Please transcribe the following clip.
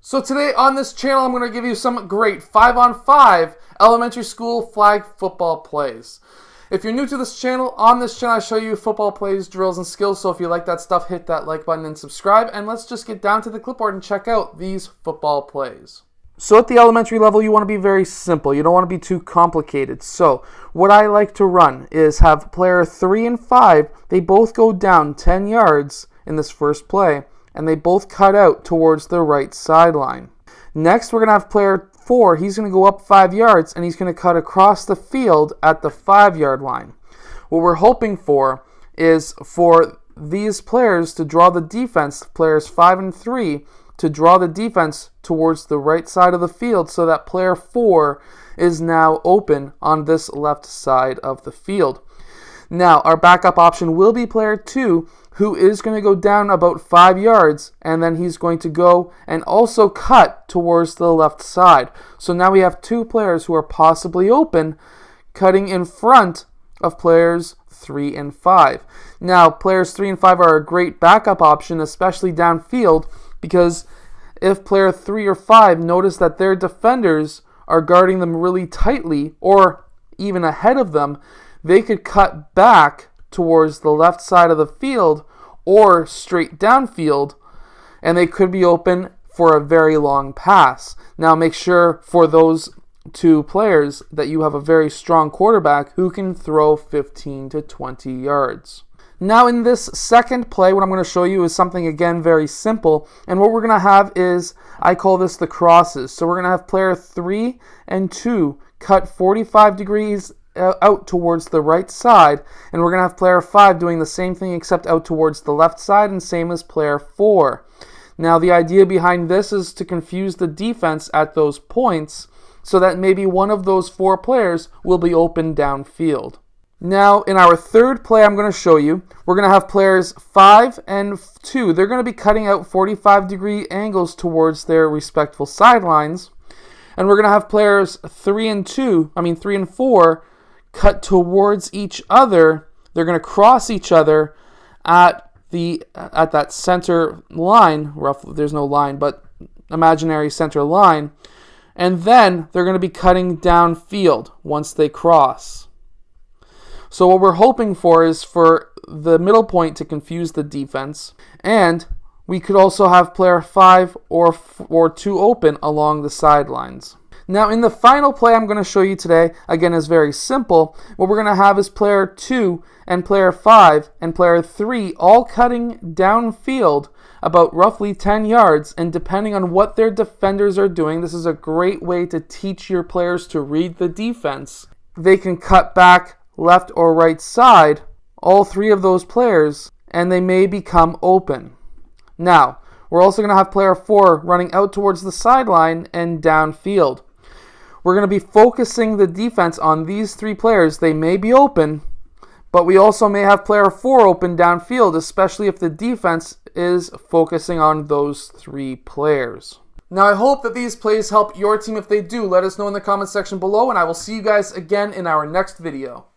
So today on this channel, I'm going to give you some great 5-on-5 elementary school flag football plays. If you're new to this channel, on this channel I show you football plays, drills, and skills. So if you like that stuff, hit that like button and subscribe. And let's just get down to the clipboard and check out these football plays. So at the elementary level, you want to be very simple. You don't want to be too complicated. So what I like to run is have player 3 and 5. They both go down 10 yards in this first play, and they both cut out towards the right sideline. Next, we're going to have player 4. He's going to go up 5 yards, and he's going to cut across the field at the 5-yard line. What we're hoping for is for these players to draw the defense, players 5 and 3, to draw the defense towards the right side of the field so that player 4 is now open on this left side of the field. Now, our backup option will be player 2, who is going to go down about 5 yards, and then he's going to go and also cut towards the left side. So now we have 2 players who are possibly open, cutting in front of players 3 and 5. Now, players 3 and 5 are a great backup option, especially downfield, because if player 3 or 5 notice that their defenders are guarding them really tightly, or even ahead of them, they could cut back towards the left side of the field or straight downfield, and they could be open for a very long pass. Now make sure for those 2 players that you have a very strong quarterback who can throw 15 to 20 yards. Now in this second play, what I'm going to show you is something again very simple, and what we're going to have is, I call this the crosses. So we're going to have player 3 and 2 cut 45 degrees out towards the right side, and we're going to have player 5 doing the same thing except out towards the left side, and same as player 4. Now the idea behind this is to confuse the defense at those points so that maybe one of those 4 players will be open downfield. Now in our third play I'm going to show you, we're going to have players 5 and 2. They're going to be cutting out 45-degree angles towards their respectful sidelines, and we're going to have players 3 and 4 cut towards each other. They're going to cross each other at that center line, roughly, there's no line, but imaginary center line, and then they're going to be cutting downfield once they cross. So what we're hoping for is for the middle point to confuse the defense, and we could also have player 5 or 2 open along the sidelines. Now in the final play I'm going to show you today, again, is very simple. What we're going to have is player 2 and player 5 and player 3 all cutting downfield about roughly 10 yards, and depending on what their defenders are doing, this is a great way to teach your players to read the defense. They can cut back left or right side, all 3 of those players, and they may become open. Now, we're also going to have player 4 running out towards the sideline and downfield. We're going to be focusing the defense on these 3 players. They may be open, but we also may have player 4 open downfield, especially if the defense is focusing on those 3 players. Now I hope that these plays help your team. If they do, let us know in the comment section below, and I will see you guys again in our next video.